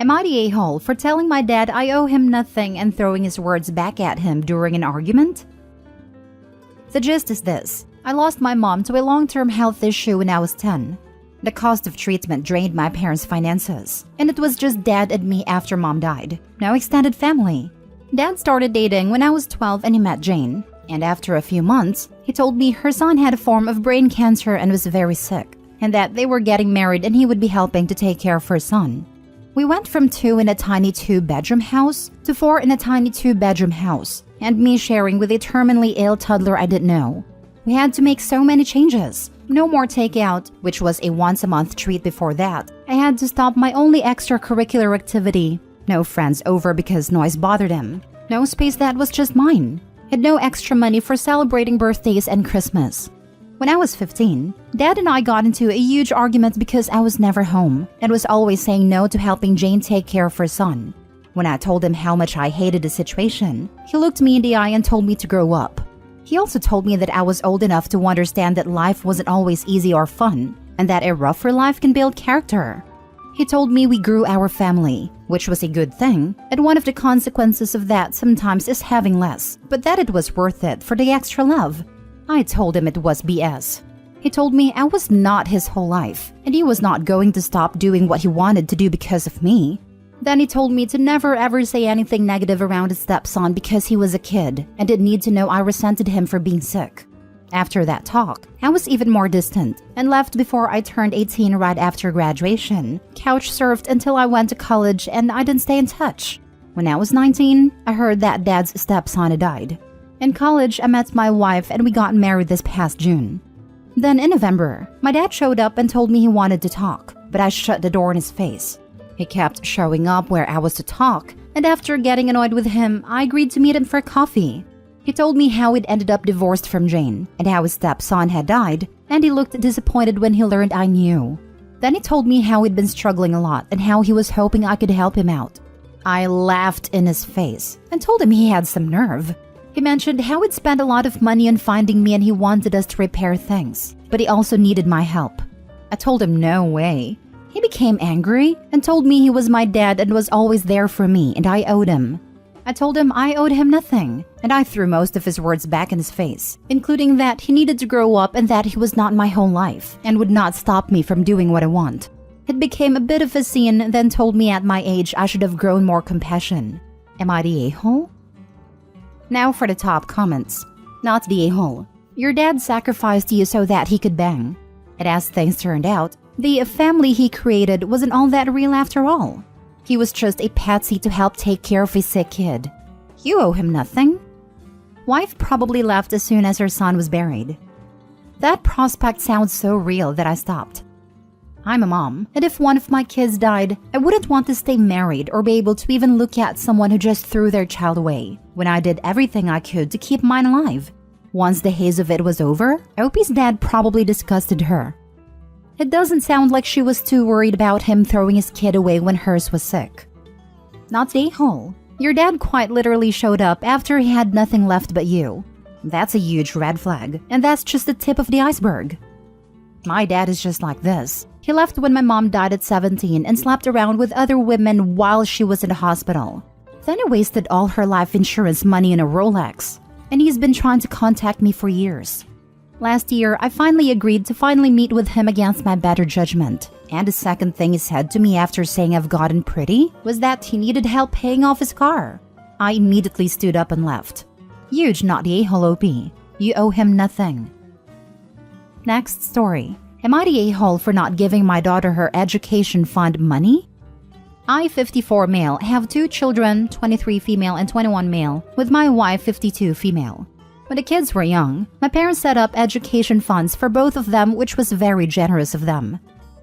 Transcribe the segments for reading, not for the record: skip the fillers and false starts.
Am I the a-hole for telling my dad I owe him nothing and throwing his words back at him during an argument? The gist is this. I lost my mom to a long-term health issue when I was 10. The cost of treatment drained my parents' finances, and it was just dad and me after mom died. No extended family. Dad started dating when I was 12 and he met Jane. And after a few months, he told me her son had a form of brain cancer and was very sick, and that they were getting married and he would be helping to take care of her son. We went from 2 in a tiny 2-bedroom house to 4 in a tiny 2-bedroom house, and me sharing with a terminally ill toddler I didn't know. We had to make so many changes. No more takeout, which was a once-a-month treat before that. I had to stop my only extracurricular activity. No friends over because noise bothered him. No space that was just mine. Had no extra money for celebrating birthdays and Christmas. When I was 15, Dad and I got into a huge argument because I was never home and was always saying no to helping Jane take care of her son. When I told him how much I hated the situation, he looked me in the eye and told me to grow up. He also told me that I was old enough to understand that life wasn't always easy or fun, and that a rougher life can build character. He told me we grew our family, which was a good thing, and one of the consequences of that sometimes is having less, but that it was worth it for the extra love. I told him it was BS. He told me I was not his whole life, and he was not going to stop doing what he wanted to do because of me. Then he told me to never ever say anything negative around his stepson because he was a kid and didn't need to know I resented him for being sick. After that talk, I was even more distant and left before I turned 18 right after graduation, couch surfed until I went to college, and I didn't stay in touch. When I was 19, I heard that Dad's stepson had died. In college, I met my wife and we got married this past June. Then in November, my dad showed up and told me he wanted to talk, but I shut the door in his face. He kept showing up where I was to talk, and after getting annoyed with him, I agreed to meet him for coffee. He told me how he'd ended up divorced from Jane, and how his stepson had died, and he looked disappointed when he learned I knew. Then he told me how he'd been struggling a lot and how he was hoping I could help him out. I laughed in his face and told him he had some nerve. He mentioned how he'd spent a lot of money on finding me and he wanted us to repair things, but he also needed my help. I told him no way. He became angry and told me he was my dad and was always there for me and I owed him. I told him I owed him nothing, and I threw most of his words back in his face, including that he needed to grow up and that he was not my whole life and would not stop me from doing what I want. It became a bit of a scene, then told me at my age I should have grown more compassion. Am I the a-hole? Now for the top comments. Not the a-hole. Your dad sacrificed you so that he could bang. And as things turned out, the family he created wasn't all that real after all. He was just a patsy to help take care of a sick kid. You owe him nothing. Wife probably left as soon as her son was buried. That prospect sounds so real that I stopped. I'm a mom, and if one of my kids died, I wouldn't want to stay married or be able to even look at someone who just threw their child away, when I did everything I could to keep mine alive. Once the haze of it was over, Opie's dad probably disgusted her. It doesn't sound like she was too worried about him throwing his kid away when hers was sick. Not the a-hole. Your dad quite literally showed up after he had nothing left but you. That's a huge red flag, and that's just the tip of the iceberg. My dad is just like this. He left when my mom died at 17 and slept around with other women while she was in the hospital. Then he wasted all her life insurance money in a Rolex, and he's been trying to contact me for years. Last year, I finally agreed to meet with him against my better judgment. And the second thing he said to me after saying I've gotten pretty was that he needed help paying off his car. I immediately stood up and left. Huge not the a-hole OP. You owe him nothing. Next story. Am I the a-hole for not giving my daughter her education fund money? I, 54 male, have 2 children, 23 female and 21 male, with my wife, 52 female. When the kids were young, my parents set up education funds for both of them, which was very generous of them.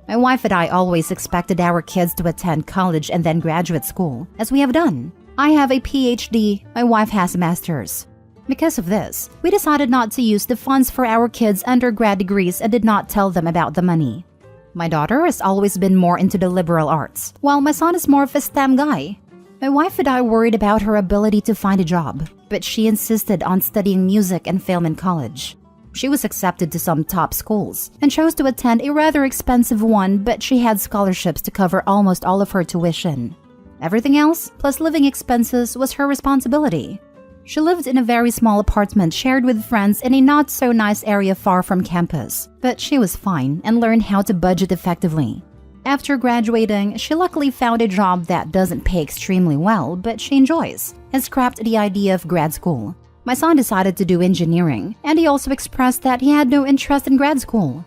My wife and I always expected our kids to attend college and then graduate school, as we have done. I have a PhD, my wife has a master's. Because of this, we decided not to use the funds for our kids' undergrad degrees and did not tell them about the money. My daughter has always been more into the liberal arts, while my son is more of a STEM guy. My wife and I worried about her ability to find a job, but she insisted on studying music and film in college. She was accepted to some top schools and chose to attend a rather expensive one, but she had scholarships to cover almost all of her tuition. Everything else, plus living expenses, was her responsibility. She lived in a very small apartment shared with friends in a not-so-nice area far from campus, but she was fine and learned how to budget effectively. After graduating, she luckily found a job that doesn't pay extremely well, but she enjoys, and scrapped the idea of grad school. My son decided to do engineering, and he also expressed that he had no interest in grad school.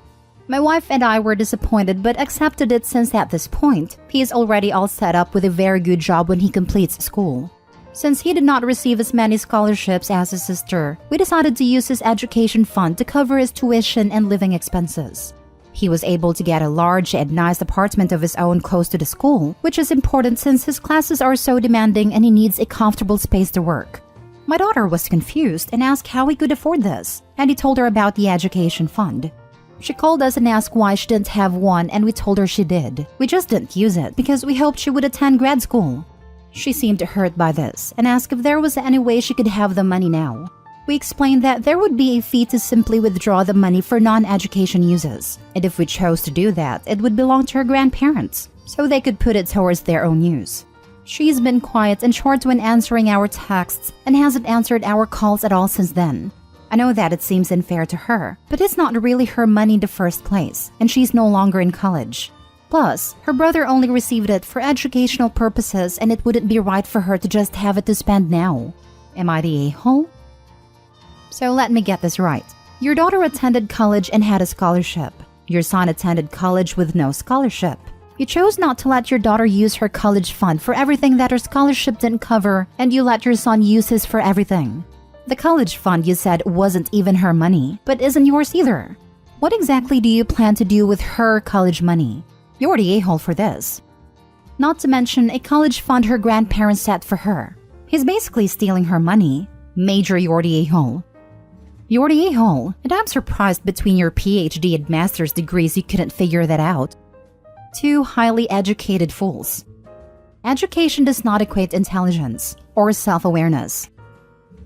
My wife and I were disappointed but accepted it since at this point, he is already all set up with a very good job when he completes school. Since he did not receive as many scholarships as his sister, we decided to use his education fund to cover his tuition and living expenses. He was able to get a large and nice apartment of his own close to the school, which is important since his classes are so demanding and he needs a comfortable space to work. My daughter was confused and asked how he could afford this, and he told her about the education fund. She called us and asked why she didn't have one, and we told her she did. We just didn't use it because we hoped she would attend grad school. She seemed hurt by this and asked if there was any way she could have the money now. We explained that there would be a fee to simply withdraw the money for non-education uses, and if we chose to do that, it would belong to her grandparents, so they could put it towards their own use. She's been quiet and short when answering our texts and hasn't answered our calls at all since then. I know that it seems unfair to her, but it's not really her money in the first place, and she's no longer in college. Plus, her brother only received it for educational purposes and it wouldn't be right for her to just have it to spend now. Am I the a-hole? So let me get this right. Your daughter attended college and had a scholarship. Your son attended college with no scholarship. You chose not to let your daughter use her college fund for everything that her scholarship didn't cover, and you let your son use his for everything. The college fund you said wasn't even her money, but isn't yours either. What exactly do you plan to do with her college money? You're the a-hole for this. Not to mention a college fund her grandparents set for her. He's basically stealing her money. Major, you're the a-hole. You're the a-hole, and I'm surprised between your PhD and master's degrees you couldn't figure that out. Two highly educated fools. Education does not equate intelligence or self-awareness.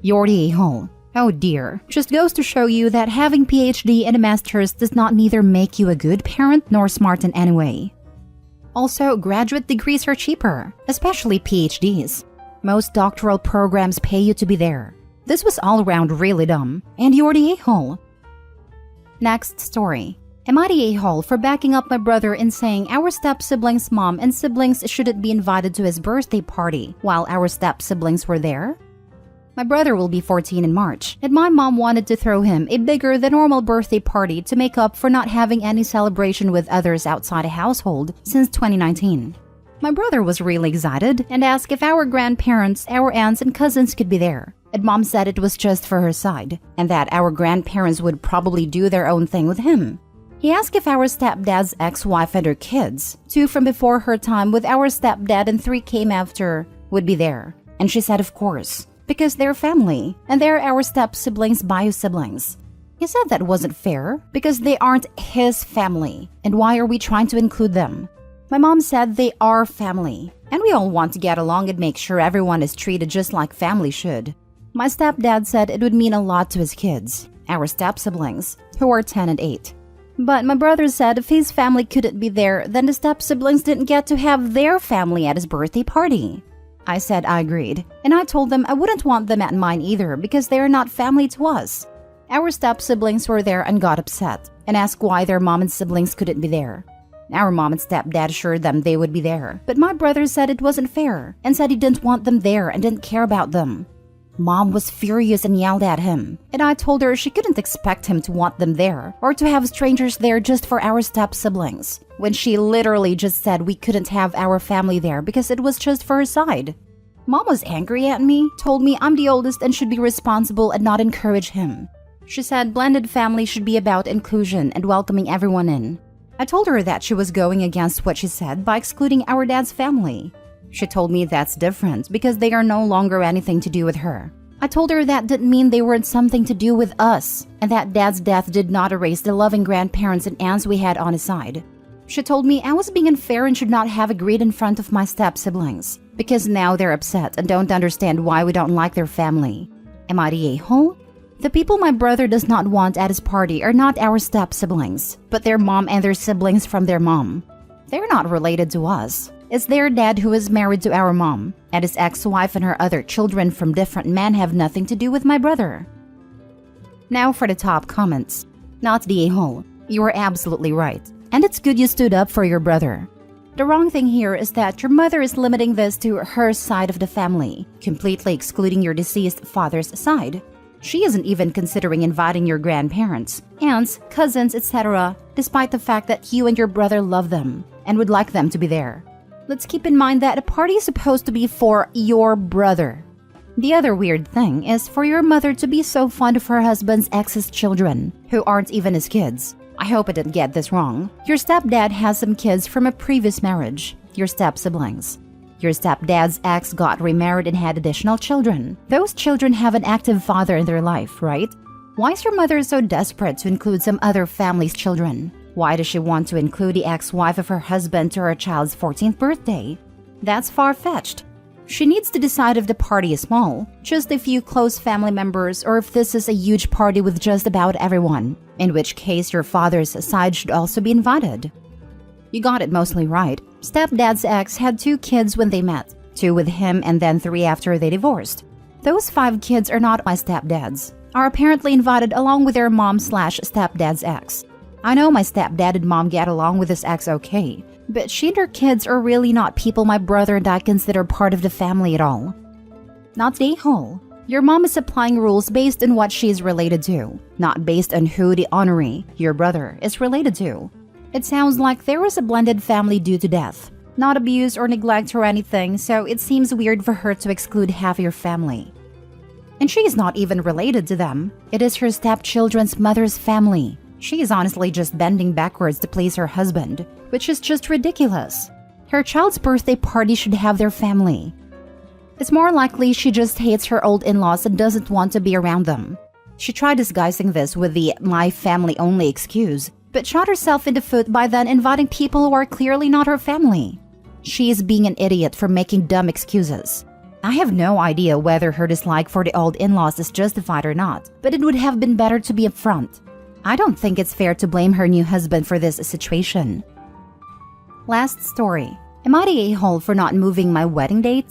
You're the a-hole. Oh dear, just goes to show you that having PhD and a master's does not neither make you a good parent nor smart in any way. Also, graduate degrees are cheaper, especially PhDs. Most doctoral programs pay you to be there. This was all around really dumb, and you're the a-hole. Next story. Am I the a-hole for backing up my brother in saying our step-sibling's mom and siblings shouldn't be invited to his birthday party while our step-siblings were there? My brother will be 14 in March, and my mom wanted to throw him a bigger than normal birthday party to make up for not having any celebration with others outside the household since 2019. My brother was really excited and asked if our grandparents, our aunts, and cousins could be there, and mom said it was just for her side, and that our grandparents would probably do their own thing with him. He asked if our stepdad's ex-wife and her kids, 2 from before her time with our stepdad and 3 came after, would be there, and she said of course, because they're family, and they're our step-siblings' bio-siblings. He said that wasn't fair, because they aren't his family, and why are we trying to include them? My mom said they are family, and we all want to get along and make sure everyone is treated just like family should. My stepdad said it would mean a lot to his kids, our step-siblings, who are 10 and 8. But my brother said if his family couldn't be there, then the step-siblings didn't get to have their family at his birthday party. I said I agreed, and I told them I wouldn't want them at mine either because they are not family to us. Our step-siblings were there and got upset, and asked why their mom and siblings couldn't be there. Our mom and stepdad assured them they would be there, but my brother said it wasn't fair, and said he didn't want them there and didn't care about them. Mom was furious and yelled at him, and I told her she couldn't expect him to want them there, or to have strangers there just for our step-siblings, when she literally just said we couldn't have our family there because it was just for her side. Mom was angry at me, told me I'm the oldest and should be responsible and not encourage him. She said blended family should be about inclusion and welcoming everyone in. I told her that she was going against what she said by excluding our dad's family. She told me that's different because they are no longer anything to do with her. I told her that didn't mean they weren't something to do with us, and that dad's death did not erase the loving grandparents and aunts we had on his side. She told me I was being unfair and should not have agreed in front of my step-siblings, because now they're upset and don't understand why we don't like their family. Am I the a-hole? The people my brother does not want at his party are not our step-siblings, but their mom and their siblings from their mom. They're not related to us. is their dad who is married to our mom, and his ex-wife and her other children from different men have nothing to do with my brother. Now for the top comments. Not the a-hole. You were absolutely right. And it's good you stood up for your brother. The wrong thing here is that your mother is limiting this to her side of the family, completely excluding your deceased father's side. She isn't even considering inviting your grandparents, aunts, cousins, etc., despite the fact that you and your brother love them and would like them to be there. Let's keep in mind that a party is supposed to be for your brother. The other weird thing is for your mother to be so fond of her husband's ex's children, who aren't even his kids. I hope I didn't get this wrong. Your stepdad has some kids from a previous marriage, your step-siblings. Your stepdad's ex got remarried and had additional children. Those children have an active father in their life, right? Why is your mother so desperate to include some other family's children? Why does she want to include the ex-wife of her husband to her child's 14th birthday? That's far-fetched. She needs to decide if the party is small, just a few close family members, or if this is a huge party with just about everyone, in which case your father's side should also be invited. You got it mostly right. Stepdad's ex had 2 kids when they met, 2 with him and then 3 after they divorced. Those 5 kids are not my stepdad's, are apparently invited along with their mom/stepdad's ex. I know my stepdad and mom get along with his ex okay, but she and her kids are really not people my brother and I consider part of the family at all. Not the a-hole. Your mom is applying rules based on what she is related to, not based on who the honoree, your brother, is related to. It sounds like there was a blended family due to death, not abuse or neglect or anything, so it seems weird for her to exclude half your family. And she is not even related to them. It is her stepchildren's mother's family. She is honestly just bending backwards to please her husband, which is just ridiculous. Her child's birthday party should have their family. It's more likely she just hates her old in-laws and doesn't want to be around them. She tried disguising this with the "my family only" excuse, but shot herself in the foot by then inviting people who are clearly not her family. She is being an idiot for making dumb excuses. I have no idea whether her dislike for the old in-laws is justified or not, but it would have been better to be upfront. I don't think it's fair to blame her new husband for this situation. Last story. Am I the a-hole for not moving my wedding date?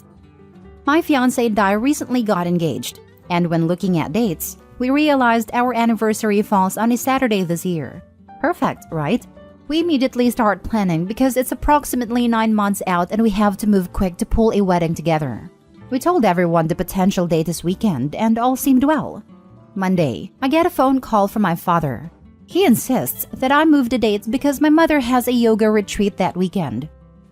My fiancé and I recently got engaged, and when looking at dates, we realized our anniversary falls on a Saturday this year. Perfect, right? We immediately start planning because it's approximately 9 months out and we have to move quick to pull a wedding together. We told everyone the potential date this weekend and all seemed well. Monday, I get a phone call from my father. He insists that I move the date because my mother has a yoga retreat that weekend.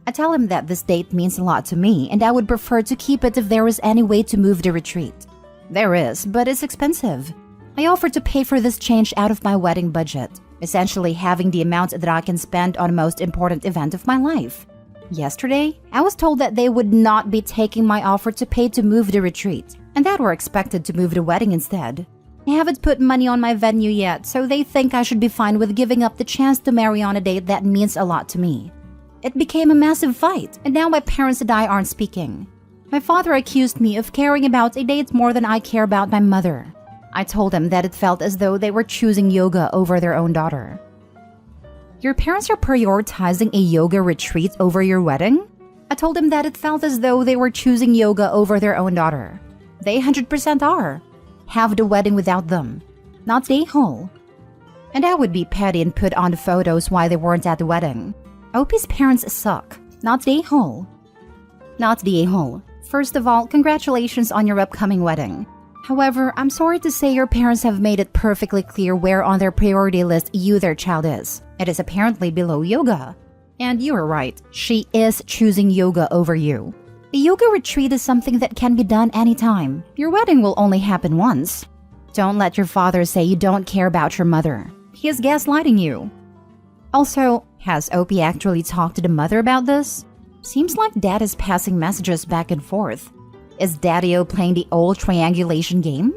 I tell him that this date means a lot to me and I would prefer to keep it if there was any way to move the retreat. There is, but it's expensive. I offer to pay for this change out of my wedding budget, essentially having the amount that I can spend on the most important event of my life. Yesterday, I was told that they would not be taking my offer to pay to move the retreat, and that we're expected to move the wedding instead. I haven't put money on my venue yet, so they think I should be fine with giving up the chance to marry on a date that means a lot to me. It became a massive fight, and now my parents and I aren't speaking. My father accused me of caring about a date more than I care about my mother. I told him that it felt as though they were choosing yoga over their own daughter. Your parents are prioritizing a yoga retreat over your wedding? I told him that it felt as though they were choosing yoga over their own daughter. They 100% are. Have the wedding without them. Not the a-hole. And I would be petty and put on the photos why they weren't at the wedding. Opie's parents suck. Not the a-hole. Not the a-hole. First of all, congratulations on your upcoming wedding. However, I'm sorry to say your parents have made it perfectly clear where on their priority list you, their child, is. It is apparently below yoga. And you are right, she is choosing yoga over you. A yoga retreat is something that can be done anytime. Your wedding will only happen once. Don't let your father say you don't care about your mother. He is gaslighting you. Also, has Opie actually talked to the mother about this? Seems like Dad is passing messages back and forth. Is Daddy-O playing the old triangulation game?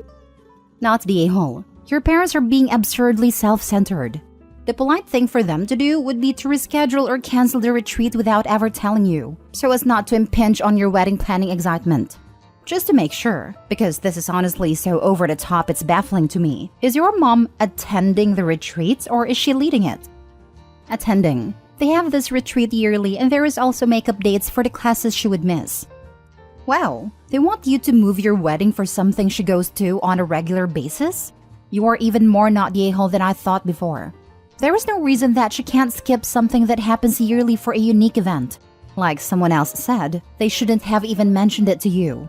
Not the a-hole. Your parents are being absurdly self-centered. The polite thing for them to do would be to reschedule or cancel the retreat without ever telling you, so as not to impinge on your wedding planning excitement. Just to make sure, because this is honestly so over the top it's baffling to me, is your mom attending the retreat or is she leading it? Attending. They have this retreat yearly, and there is also makeup dates for the classes she would miss. Wow, they want you to move your wedding for something she goes to on a regular basis? You are even more not the a-hole than I thought before. There is no reason that she can't skip something that happens yearly for a unique event. Like someone else said, they shouldn't have even mentioned it to you.